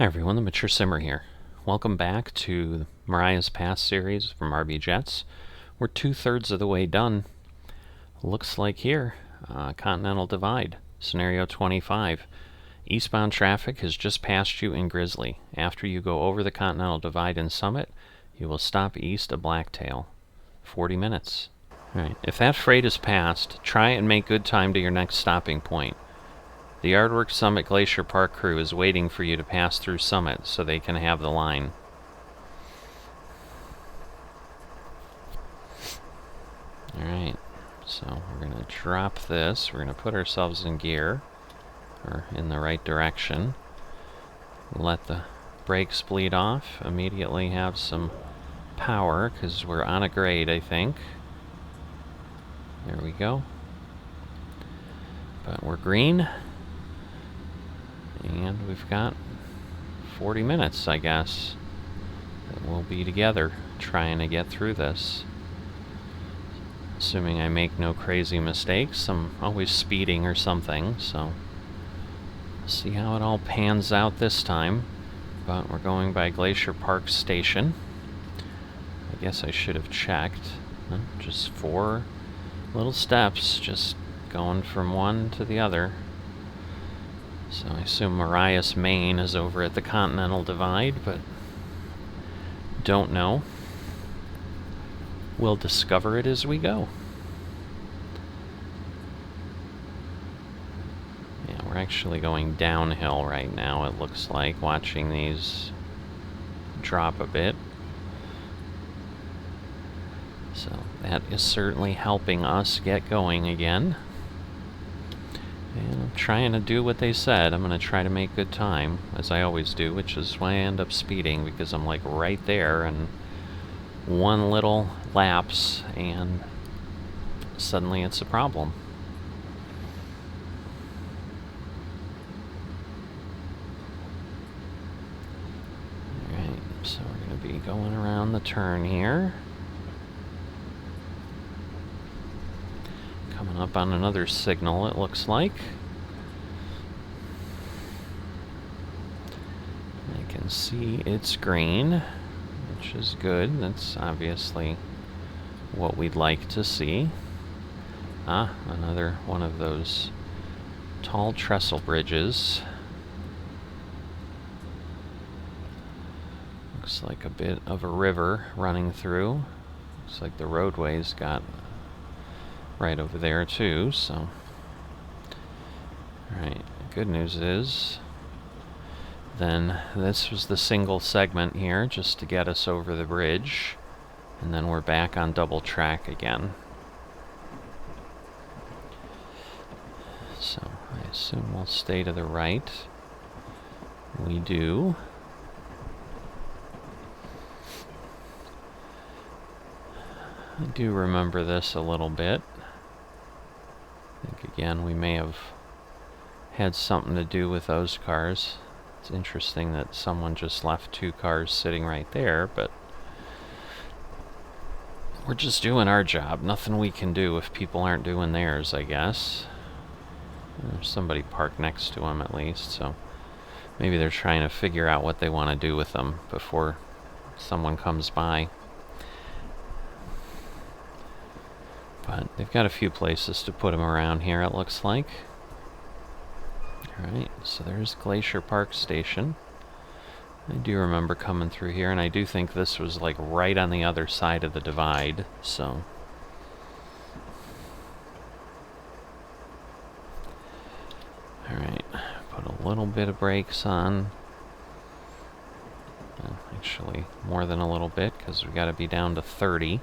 Hi everyone, the Mature Simmer here. Welcome back to Mariah's Pass series from RBJets. We're 2/3 of the way done. Looks like here, Continental Divide, Scenario 25. Eastbound traffic has just passed you in Grizzly. After you go over the Continental Divide in Summit, you will stop east of Blacktail. 40 minutes. Alright, if that freight is passed, try and make good time to your next stopping point. The Yardwork Summit Glacier Park crew is waiting for you to pass through Summit so they can have the line. Alright, so we're going to drop this. We're going to put ourselves in gear, or in the right direction. Let the brakes bleed off. Immediately have some power because we're on a grade, I think. There we go. But we're green. And we've got 40 minutes, I guess, that we'll be together trying to get through this. Assuming I make no crazy mistakes. I'm always speeding or something, so see how it all pans out this time. But we're going by Glacier Park Station. I guess I should have checked. Just 4 little steps, just going from one to the other. So I assume Mariah's Main is over at the Continental Divide, but don't know. We'll discover it as we go. Yeah, we're actually going downhill right now, it looks like, watching these drop a bit. So that is certainly helping us get going again. And I'm trying to do what they said. I'm going to try to make good time, as I always do, which is why I end up speeding, because I'm like right there, and one little lapse, and suddenly it's a problem. Alright, so we're going to be going around the turn here. Coming up on another signal, it looks like. I can see it's green, which is good. That's obviously what we'd like to see. Another one of those tall trestle bridges. Looks like a bit of a river running through. Looks like the roadway's got right over there too, so alright, good news is then this was the single segment here just to get us over the bridge, and then we're back on double track again. So I assume we'll stay to the right. We do. I do remember this a little bit. I think, again, we may have had something to do with those cars. It's interesting that someone just left 2 cars sitting right there, but we're just doing our job. Nothing we can do if people aren't doing theirs, I guess. There's somebody parked next to them at least, so maybe they're trying to figure out what they want to do with them before someone comes by. But they've got a few places to put them around here, it looks like. Alright, so there's Glacier Park Station. I do remember coming through here, and I do think this was like right on the other side of the divide, so. Alright, put a little bit of brakes on. Well, actually, more than a little bit, because we've got to be down to 30.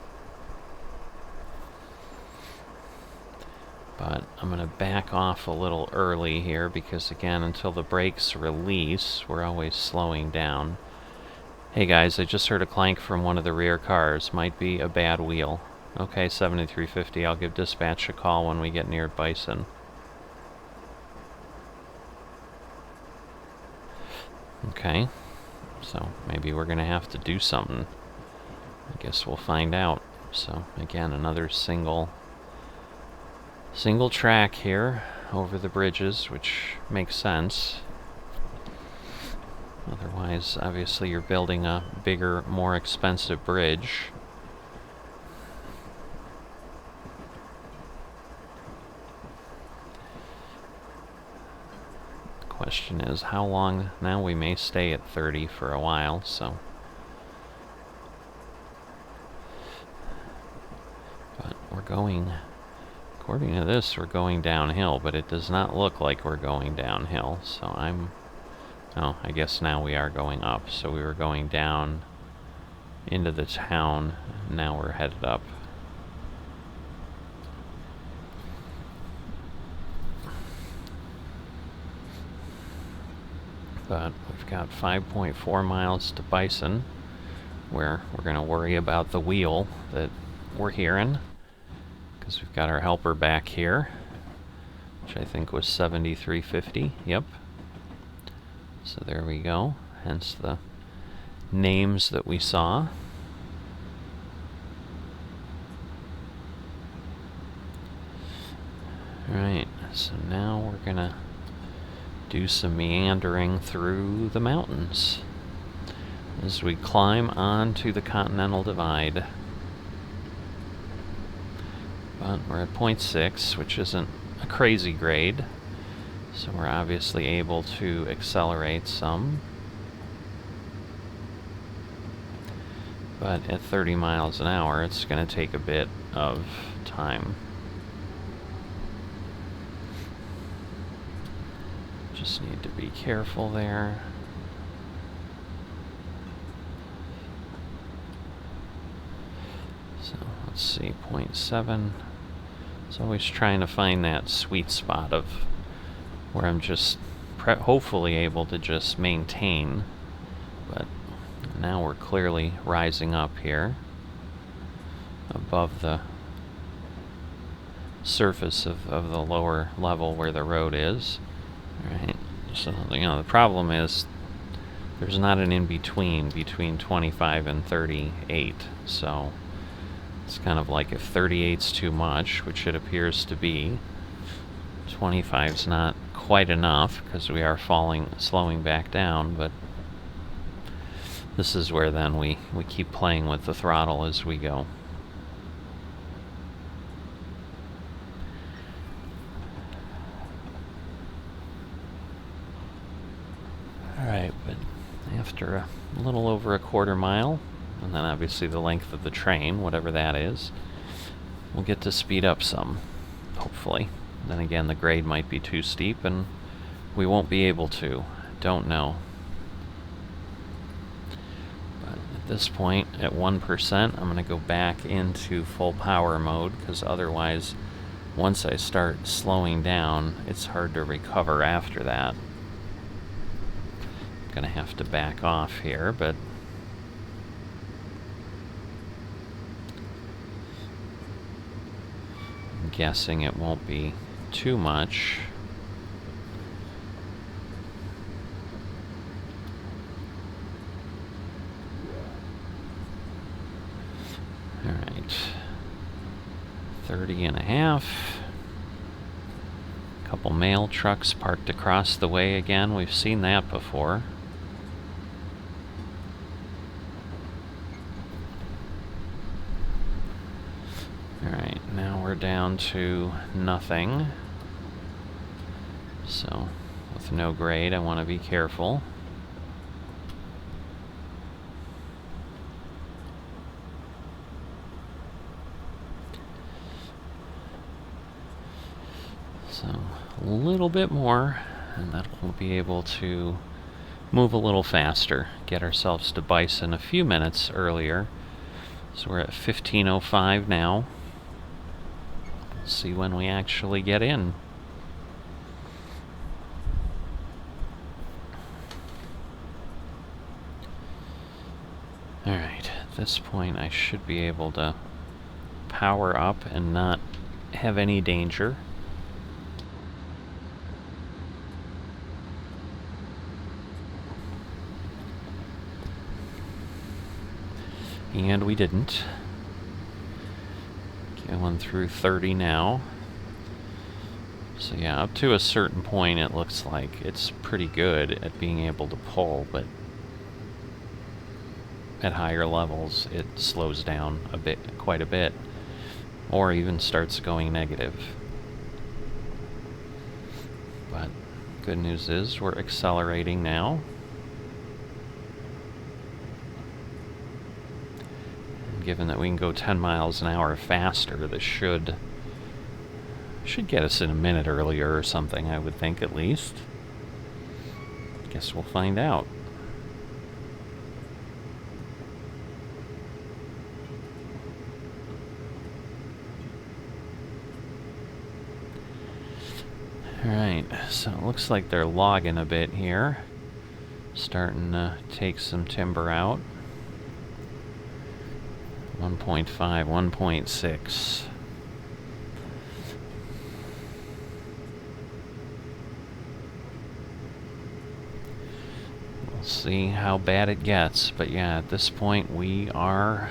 But I'm going to back off a little early here because, again, until the brakes release, we're always slowing down. Hey guys, I just heard a clank from one of the rear cars. Might be a bad wheel. Okay, 7350, I'll give dispatch a call when we get near Bison. Okay, so maybe we're going to have to do something. I guess we'll find out. So, again, another single track here over the bridges, which makes sense. Otherwise, obviously, you're building a bigger, more expensive bridge. The question is, how long? Now we may stay at 30 for a while, so... But we're going... According to this, we're going downhill, but it does not look like we're going downhill, so I'm... Oh, I guess now we are going up. So we were going down into the town, and now we're headed up. But we've got 5.4 miles to Bison, where we're going to worry about the wheel that we're hearing, because we've got our helper back here, which I think was 7350. Yep. So there we go, hence the names that we saw. Alright, so now we're gonna do some meandering through the mountains as we climb onto the Continental Divide. But we're at 0.6, which isn't a crazy grade. So we're obviously able to accelerate some. But at 30 miles an hour, it's going to take a bit of time. Just need to be careful there. So let's see, 0.7. It's always trying to find that sweet spot of where I'm just hopefully able to just maintain, but now we're clearly rising up here above the surface of the lower level where the road is. Alright, so the problem is there's not an in-between between 25 and 38, so it's kind of like if 38's too much, which it appears to be, 25's not quite enough because we are slowing back down, but this is where then we keep playing with the throttle as we go. Alright, but after a little over a quarter mile, and then obviously the length of the train, whatever that is, we'll get to speed up some, hopefully. Then again, the grade might be too steep and we won't be able to. Don't know. But at this point, at 1%, I'm going to go back into full power mode, because otherwise, once I start slowing down, it's hard to recover after that. I'm going to have to back off here, but I'm guessing it won't be too much. All right, 30 and a half. Couple mail trucks parked across the way again. We've seen that before. Alright, now we're down to nothing. So, with no grade, I want to be careful. So, a little bit more, and then we'll be able to move a little faster, get ourselves to Bison a few minutes earlier. So we're at 15:05 now. Let's see when we actually get in. Alright, at this point I should be able to power up and not have any danger. And we didn't. Going through 30 now. So yeah, up to a certain point it looks like it's pretty good at being able to pull, but at higher levels, it slows down a bit, quite a bit, or even starts going negative. But good news is we're accelerating now. And given that we can go 10 miles an hour faster, this should get us in a minute earlier or something, I would think, at least. Guess we'll find out. Alright, so it looks like they're logging a bit here. Starting to take some timber out. 1.5, 1.6. We'll see how bad it gets, but yeah, at this point we are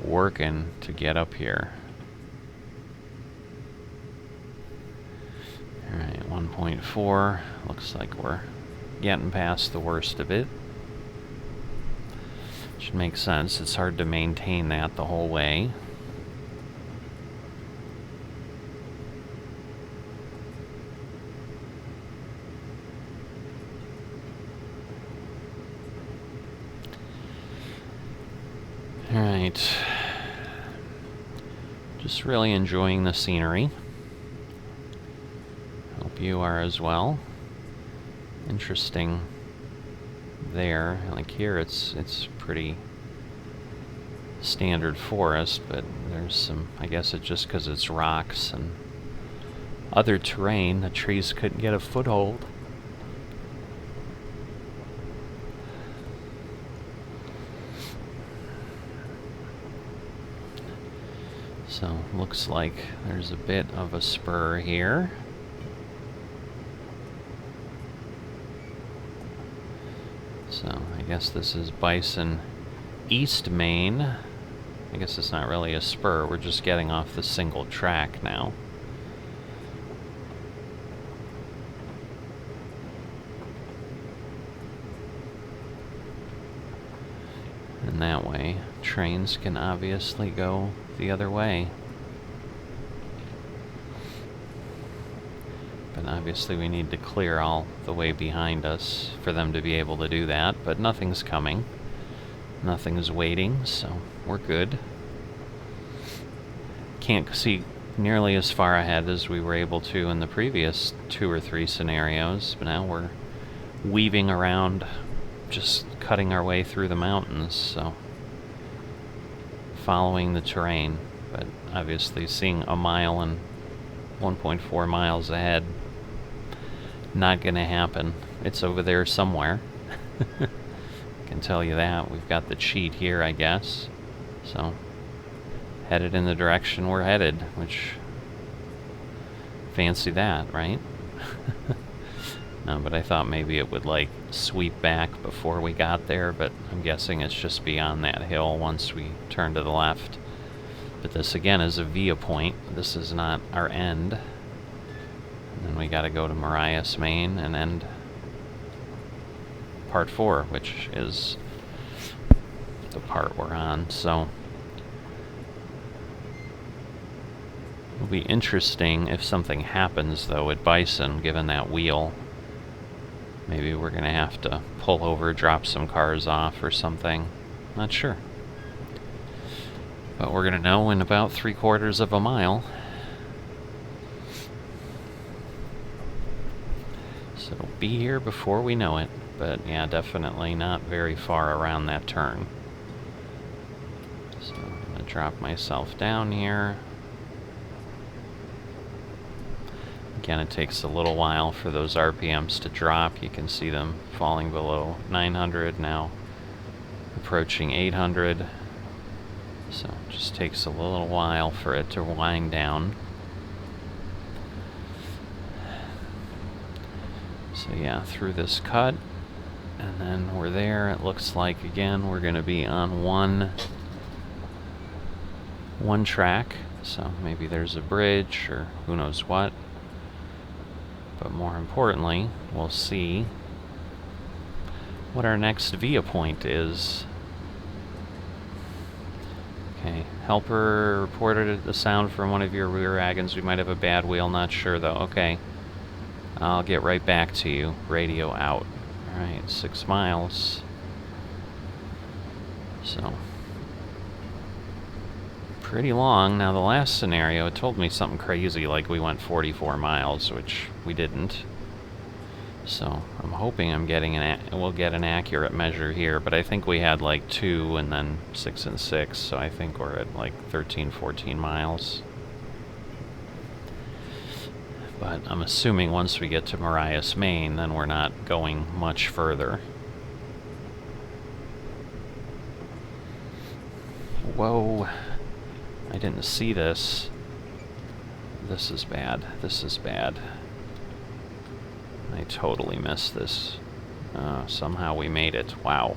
working to get up here. Alright, 1.4. Looks like we're getting past the worst of it. Should make sense. It's hard to maintain that the whole way. Alright. Just really enjoying the scenery. Hope you are as well. Interesting there. Like here it's pretty standard forest, but there's some, I guess it's just because it's rocks and other terrain, the trees couldn't get a foothold. So looks like there's a bit of a spur here. So I guess this is Bison East Main. I guess it's not really a spur, we're just getting off the single track now. And that way, trains can obviously go the other way. But obviously we need to clear all the way behind us for them to be able to do that, but nothing's coming. Nothing's waiting, so we're good. Can't see nearly as far ahead as we were able to in the previous 2 or 3 scenarios, but now we're weaving around, just cutting our way through the mountains, so following the terrain, but obviously seeing a mile and 1.4 miles ahead, not gonna happen. It's over there somewhere. Can tell you that. We've got the cheat here, I guess. So, headed in the direction we're headed, which, fancy that, right? No, but I thought maybe it would, like, sweep back before we got there, but I'm guessing it's just beyond that hill once we turn to the left. But this, again, is a via point. This is not our end. And then we gotta go to Marias, Maine, and end part 4, which is the part we're on, so it'll be interesting if something happens, though, at Bison, given that wheel. Maybe we're gonna have to pull over, drop some cars off or something. Not sure. But we're gonna know in about 3/4 of a mile. So it'll be here before we know it. But yeah, definitely not very far around that turn. So I'm gonna drop myself down here. Again, it takes a little while for those RPMs to drop. You can see them falling below 900, now approaching 800. So it just takes a little while for it to wind down. So yeah, through this cut, and then we're there. It looks like, again, we're going to be on one track. So maybe there's a bridge or who knows what. But more importantly, we'll see what our next via point is. Okay, helper reported a sound from one of your rear wagons. We might have a bad wheel, not sure though. Okay, I'll get right back to you. Radio out. Alright, 6 miles. So, pretty long. Now the last scenario, it told me something crazy like we went 44 miles, which we didn't. So I'm hoping we'll get an accurate measure here, but I think we had like 2 and then 6 and 6, so I think we're at like 13, 14 miles. But I'm assuming once we get to Marias, Maine, then we're not going much further. Whoa, I didn't see this. This is bad. This is bad. I totally missed this. Somehow we made it. Wow.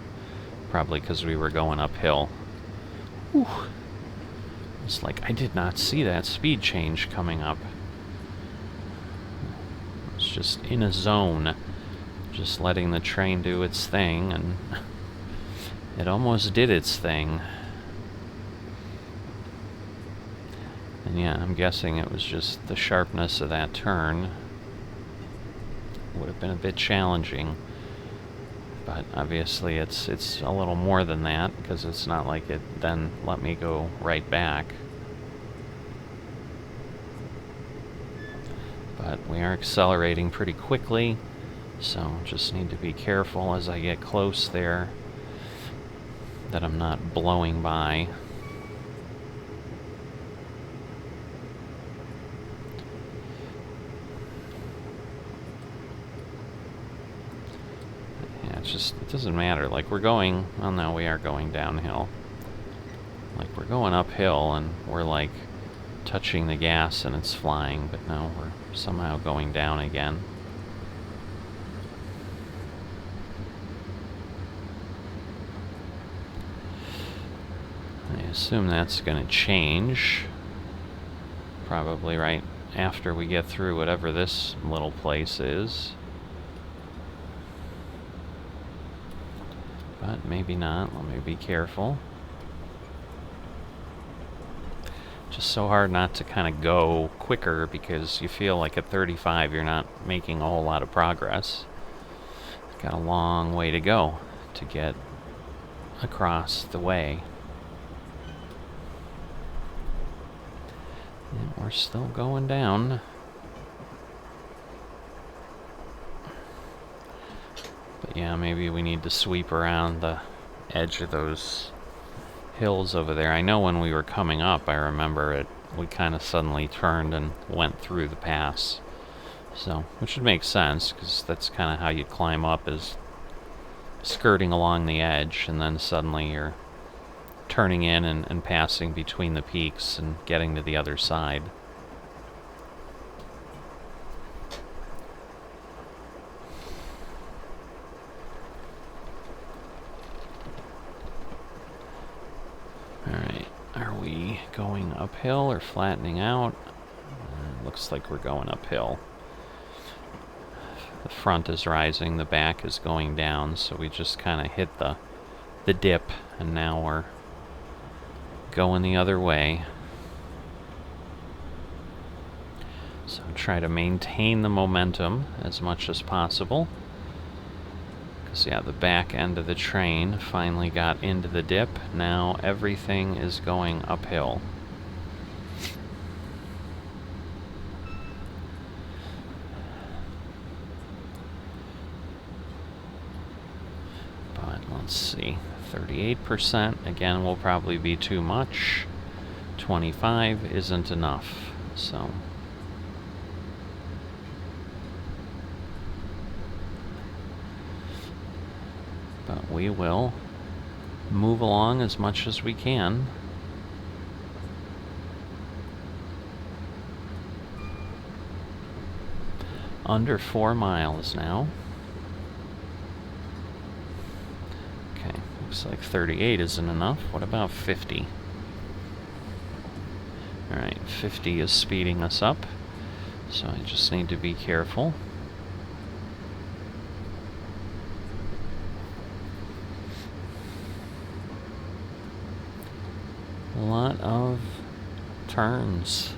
Probably because we were going uphill. Whew. It's like I did not see that speed change coming up. It's just in a zone. Just letting the train do its thing, and it almost did its thing. And yeah, I'm guessing it was just the sharpness of that turn. Would have been a bit challenging, but obviously it's a little more than that, because it's not like it then let me go right back. But we are accelerating pretty quickly, so just need to be careful as I get close there that I'm not blowing by. It doesn't matter. Like, we're going, well, no, we are going downhill. Like, we're going uphill and we're like touching the gas and it's flying, but no, we're somehow going down again. I assume that's going to change probably right after we get through whatever this little place is. But maybe not. Let me be careful. Just so hard not to kind of go quicker, because you feel like at 35 you're not making a whole lot of progress. Got a long way to go to get across the way. And we're still going down. But yeah, maybe we need to sweep around the edge of those hills over there. I know when we were coming up, I remember it, we kind of suddenly turned and went through the pass. So, which would make sense, because that's kind of how you climb up, is skirting along the edge, and then suddenly you're turning in and passing between the peaks and getting to the other side. Alright, are we going uphill or flattening out? Looks like we're going uphill. The front is rising, the back is going down, so we just kind of hit the dip, and now we're going the other way. So try to maintain the momentum as much as possible. Because, yeah, the back end of the train finally got into the dip. Now everything is going uphill. But let's see. 38%, again, will probably be too much. 25 isn't enough, so... But we will move along as much as we can. Under 4 miles now. Okay, looks like 38 isn't enough. What about 50? Alright, 50 is speeding us up, so I just need to be careful. lot of turns.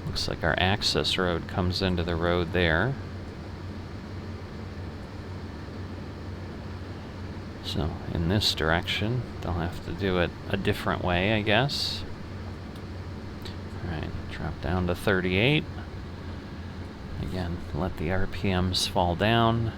Looks like our access road comes into the road there. So in this direction, they'll have to do it a different way, I guess. Alright, drop down to 38. Again, let the RPMs fall down.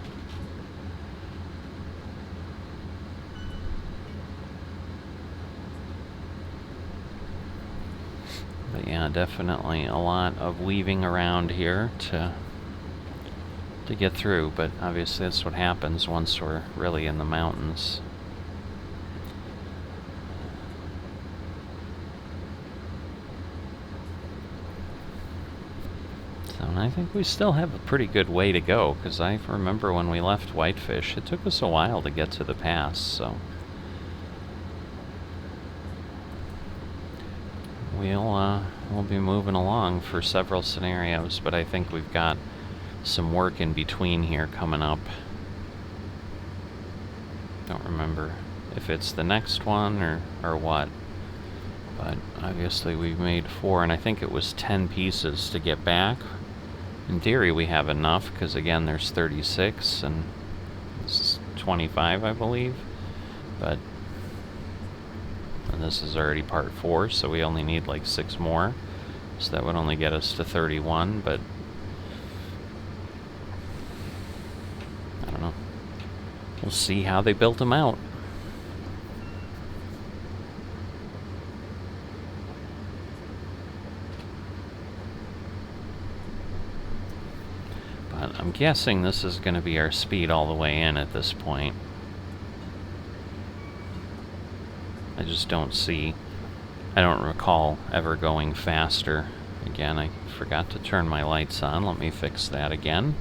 But yeah, definitely a lot of weaving around here to get through, but obviously that's what happens once we're really in the mountains. So, and I think we still have a pretty good way to go, because I remember when we left Whitefish, it took us a while to get to the pass, so we'll be moving along for several scenarios, but I think we've got some work in between here coming up. Don't remember if it's the next one or what, but obviously we've made 4, and I think it was 10 pieces to get back. In theory we have enough, because again there's 36 and this is 25, I believe, but and this is already part 4, so we only need like 6 more, so that would only get us to 31, but I don't know. We'll see how they built them out. But I'm guessing this is going to be our speed all the way in at this point. I just don't recall ever going faster. Again, I forgot to turn my lights on. Let me fix that again.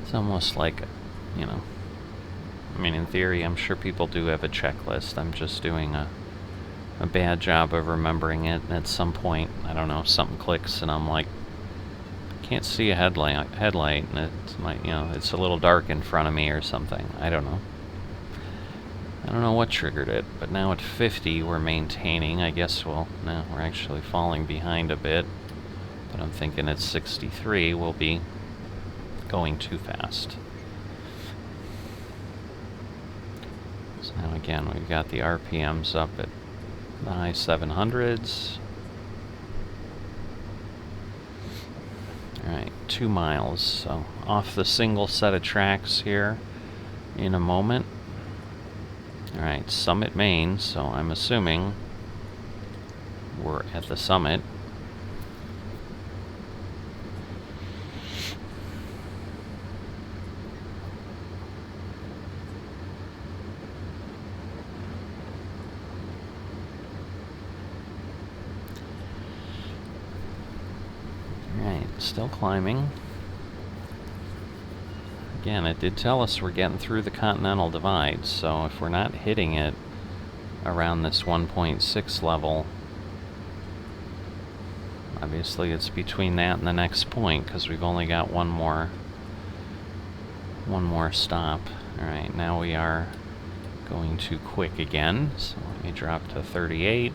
It's almost like, you know, I mean, in theory, I'm sure people do have a checklist. I'm just doing a bad job of remembering it. And at some point, I don't know, something clicks and I'm like, can't see a headlight, and it's my, you know, it's a little dark in front of me or something. I don't know. I don't know what triggered it, but now at 50 we're maintaining. I guess we're actually falling behind a bit, but I'm thinking at 63 we'll be going too fast. So now again we've got the RPMs up at the high 700s. Alright, 2 miles, so off the single set of tracks here in a moment. Alright, Summit, Maine, so I'm assuming we're at the summit. Still climbing. Again, it did tell us we're getting through the Continental Divide, so if we're not hitting it around this 1.6 level, obviously it's between that and the next point, because we've only got one more stop. Alright, now we are going too quick again, so let me drop to 38.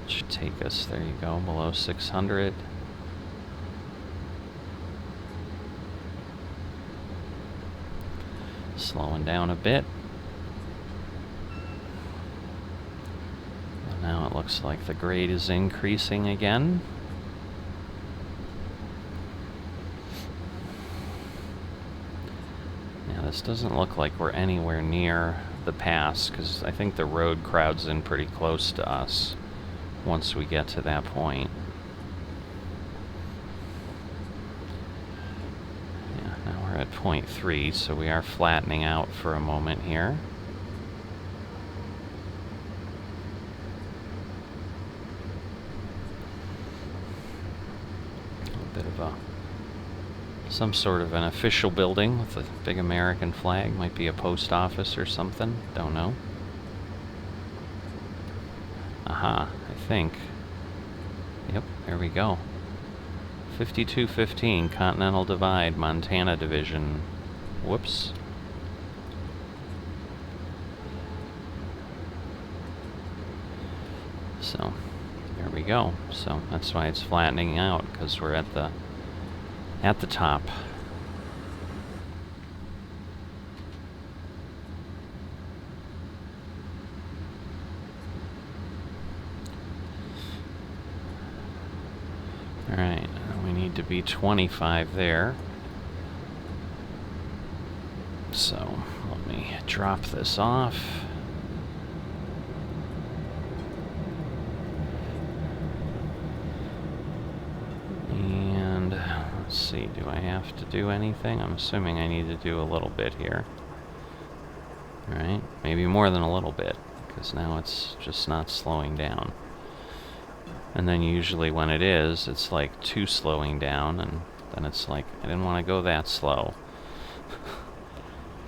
Should take us, there you go, below 600. Slowing down a bit. And now it looks like the grade is increasing again. Yeah, this doesn't look like we're anywhere near the pass, because I think the road crowds in pretty close to us once we get to that point. Yeah, now we're at 0.3, so we are flattening out for a moment here. A bit of some sort of an official building with a big American flag. Might be a post office or something, don't know. Aha, I think. Yep, there we go. 5215, Continental Divide, Montana Division. Whoops. So, there we go. So that's why it's flattening out, because we're at the top. Alright, we need to be 25 there. So, let me drop this off. And, let's see, do I have to do anything? I'm assuming I need to do a little bit here. Alright, maybe more than a little bit, because now it's just not slowing down. And then usually when it is, it's like too slowing down, and then it's like, I didn't want to go that slow.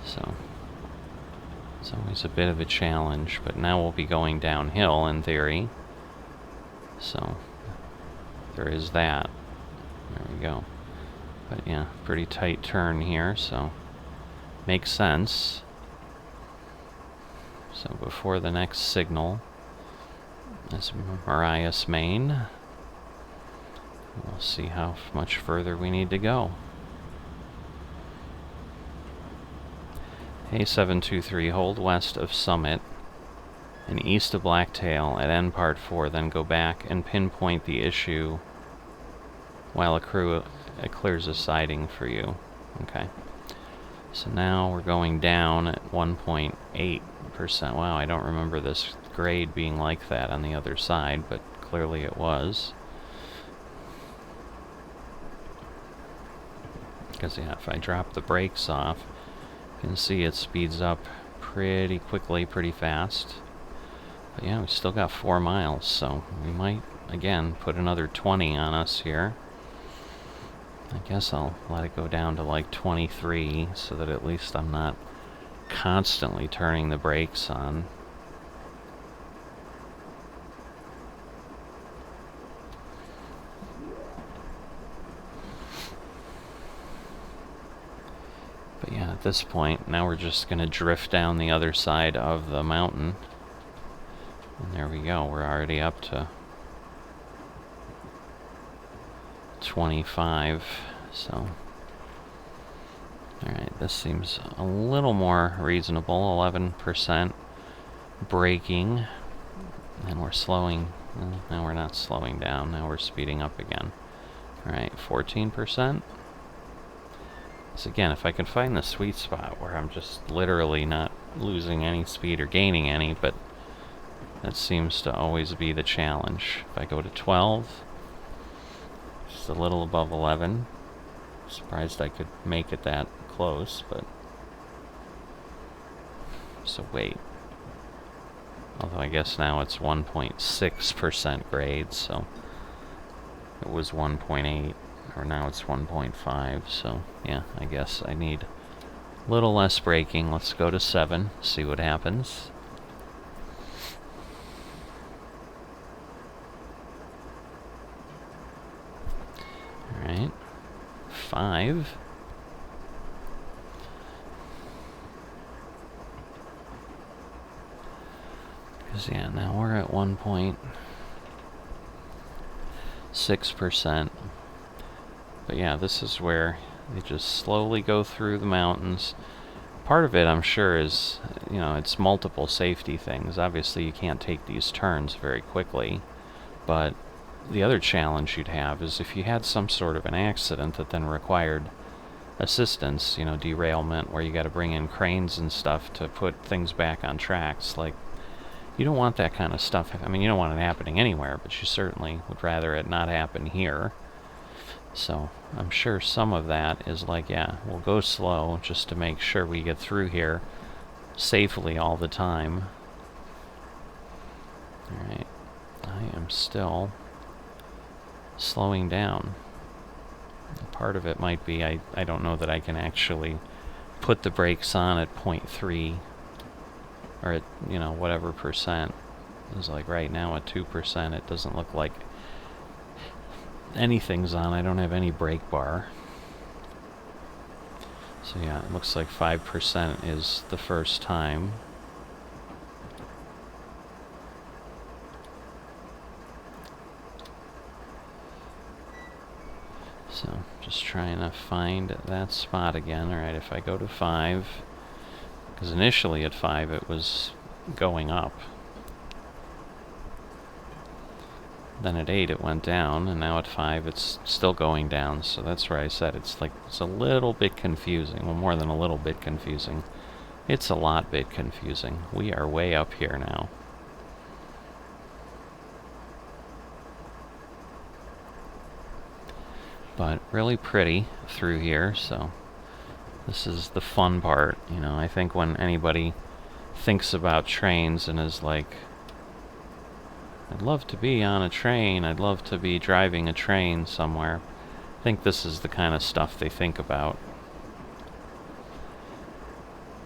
So, it's always a bit of a challenge, but now we'll be going downhill in theory. So, there is that. There we go. But yeah, pretty tight turn here, so makes sense. So before the next signal is Marias, Maine. We'll see how much further we need to go. A723, hold west of Summit and east of Blacktail at end part 4, then go back and pinpoint the issue while it clears a siding for you. Okay. So now we're going down at 1.8%. Wow, I don't remember this grade being like that on the other side, but clearly it was. Because yeah, if I drop the brakes off, you can see it speeds up pretty quickly, pretty fast. But yeah, we still got 4 miles, so we might, again, put another 20 on us here. I guess I'll let it go down to like 23, so that at least I'm not constantly turning the brakes on. But yeah, at this point, now we're just going to drift down the other side of the mountain. And there we go, we're already up to 25, so alright, this seems a little more reasonable. 11% braking, and we're slowing. Well, now we're not slowing down, now we're speeding up again. Alright, 14%. So again, if I can find the sweet spot where I'm just literally not losing any speed or gaining any, but that seems to always be the challenge. If I go to 12, just a little above 11. Surprised I could make it that close, but... So wait. Although I guess now it's 1.6% grade, so... It was 1.8, or now it's 1.5, so yeah, I guess I need a little less braking. Let's go to 7, see what happens. Alright, 5. Because yeah, now we're at 1.6%. But yeah, this is where they just slowly go through the mountains. Part of it, I'm sure, is, you know, it's multiple safety things. Obviously, you can't take these turns very quickly, but the other challenge you'd have is if you had some sort of an accident that then required assistance, you know, derailment, where you got to bring in cranes and stuff to put things back on tracks. Like, you don't want that kind of stuff. I mean, you don't want it happening anywhere, but you certainly would rather it not happen here. So I'm sure some of that is like, yeah, we'll go slow just to make sure we get through here safely all the time. Alright, I am still slowing down. Part of it might be I don't know that I can actually put the brakes on at 0.3 or at, you know, whatever percent. It's like right now at 2%, it doesn't look like anything's on. I don't have any brake bar. So yeah, it looks like 5% is the first time. So just trying to find that spot again. Alright, if I go to 5, because initially at 5 it was going up. Then at 8 it went down, and now at 5 it's still going down. So that's where I said it's a little bit confusing. Well, more than a little bit confusing. It's a lot bit confusing. We are way up here now. But really pretty through here, so this is the fun part. You know, I think when anybody thinks about trains and is like, I'd love to be on a train, I'd love to be driving a train somewhere, I think this is the kind of stuff they think about.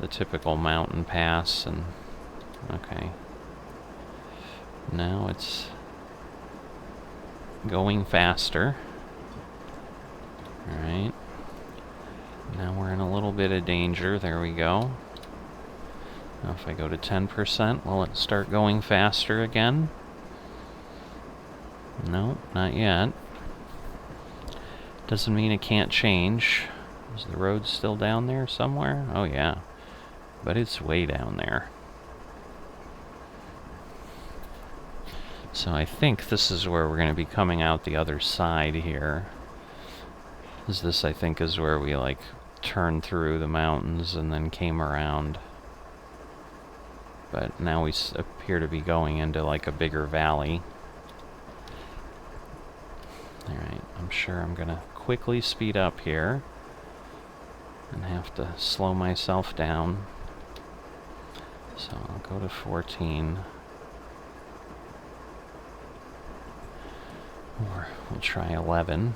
The typical mountain pass, and okay. Now it's going faster. Alright. Now we're in a little bit of danger. There we go. Now if I go to 10%, will it start going faster again? No, not yet. Doesn't mean it can't change. Is the road still down there somewhere? Oh yeah. But it's way down there. So I think this is where we're going to be coming out the other side here. This, I think, is where we, like, turned through the mountains and then came around. But now we appear to be going into, like, a bigger valley. Alright, I'm sure I'm gonna quickly speed up here and have to slow myself down. So I'll go to 14. Or we'll try 11.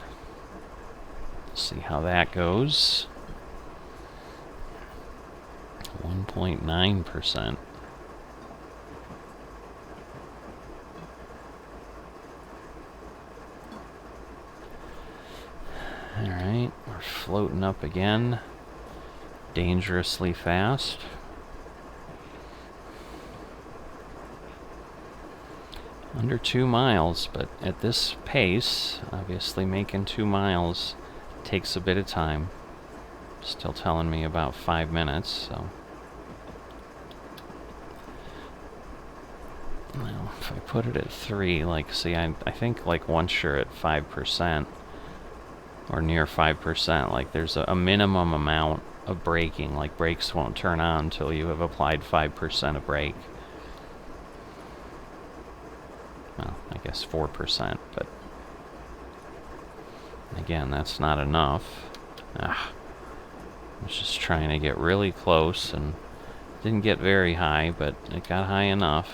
See how that goes. 1.9%. Alright, we're floating up again. Dangerously fast. Under 2 miles, but at this pace, obviously making 2 miles takes a bit of time. Still telling me about 5 minutes, so. Now, if I put it at 3, like, see, I think, like, once you're at 5%, or near 5%, like, there's a minimum amount of braking. Like, brakes won't turn on until you have applied 5% of brake. Well, I guess 4%, but again, that's not enough. I was just trying to get really close and didn't get very high, but it got high enough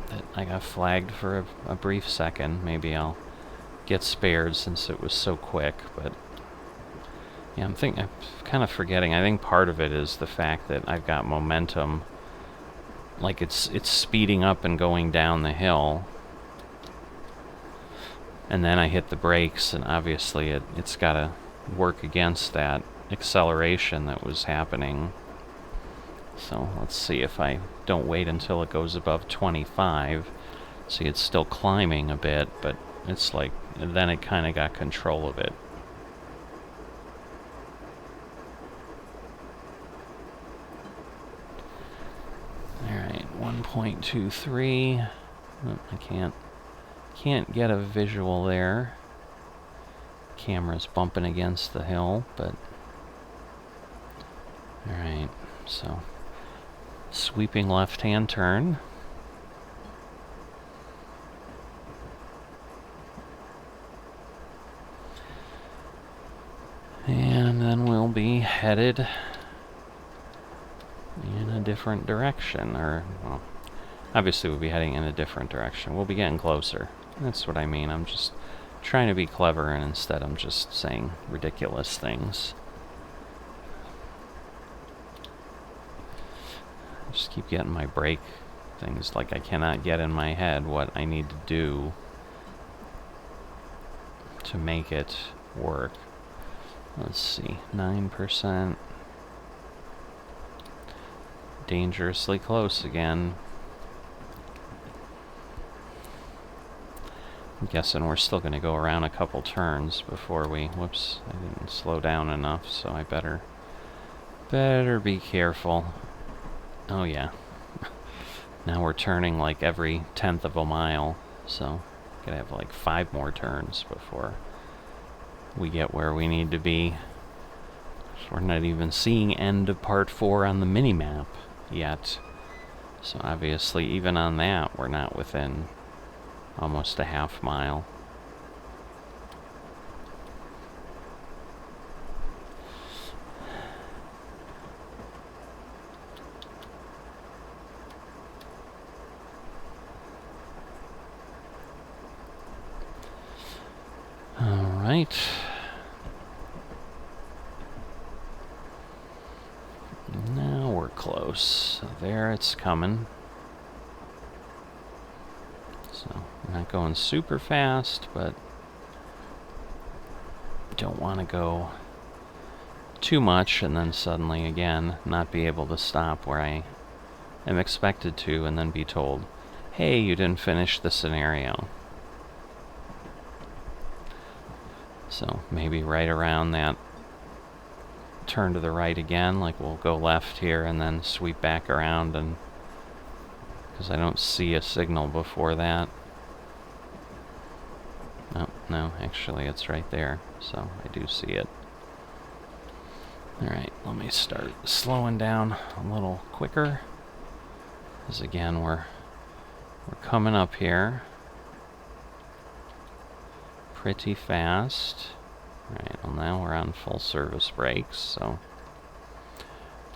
that I got flagged for a brief second. Maybe I'll get spared since it was so quick, but yeah, I'm kind of forgetting. I think part of it is the fact that I've got momentum. Like it's speeding up and going down the hill, and then I hit the brakes, and obviously it's got to work against that acceleration that was happening. So let's see if I don't wait until it goes above 25. See, it's still climbing a bit, but it's like, then it kind of got control of it. Alright, 1.23. Oh, I can't get a visual there. Camera's bumping against the hill, but alright, so sweeping left-hand turn. And then we'll be headed in a different direction, or, well, obviously we'll be heading in a different direction. We'll be getting closer. That's what I mean. I'm just trying to be clever, and instead I'm just saying ridiculous things. I just keep getting my brake things, like I cannot get in my head what I need to do to make it work. Let's see, 9%. Dangerously close again. I'm guessing we're still going to go around a couple turns before we... Whoops, I didn't slow down enough, so I better be careful. Oh yeah. Now we're turning like every 1/10 of a mile, so gotta have like 5 more turns before we get where we need to be. So we're not even seeing end of part 4 on the mini-map yet. So obviously even on that we're not within almost a 1/2 mile. Alright. Now we're close. So there it's coming. So we're not going super fast, but don't want to go too much and then suddenly again not be able to stop where I am expected to and then be told, hey, you didn't finish the scenario. So maybe right around that turn to the right again, like we'll go left here and then sweep back around, and because I don't see a signal before that. Oh, no, actually it's right there, so I do see it. Alright, let me start slowing down a little quicker, because again we're coming up here pretty fast. Alright, well now we're on full service brakes, so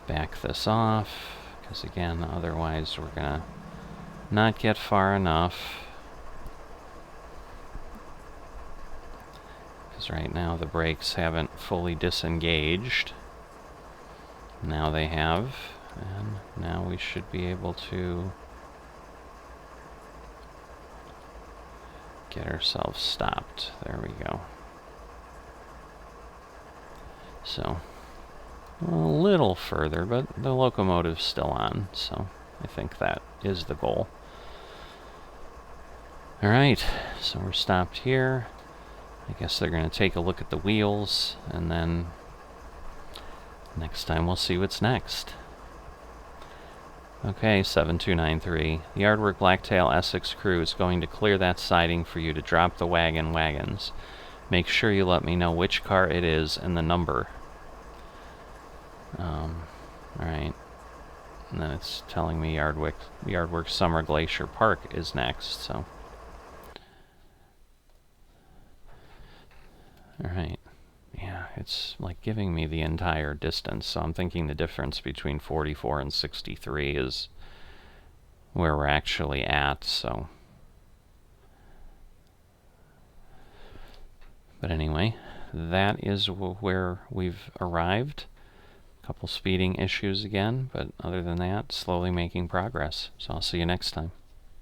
back this off, because again otherwise we're gonna not get far enough. Because right now the brakes haven't fully disengaged. Now they have, and now we should be able to get ourselves stopped. There we go. So, a little further, but the locomotive's still on, so I think that is the goal. Alright, so we're stopped here. I guess they're going to take a look at the wheels, and then next time we'll see what's next. Okay, 7293. The Yardwork Blacktail Essex crew is going to clear that siding for you to drop the wagons. Make sure you let me know which car it is and the number. Alright. And then it's telling me Yardwork Summer Glacier Park is next, so. Alright. Yeah, it's like giving me the entire distance, so I'm thinking the difference between 44 and 63 is where we're actually at, so. But anyway, that is where we've arrived. A couple speeding issues again, but other than that, slowly making progress. So I'll see you next time.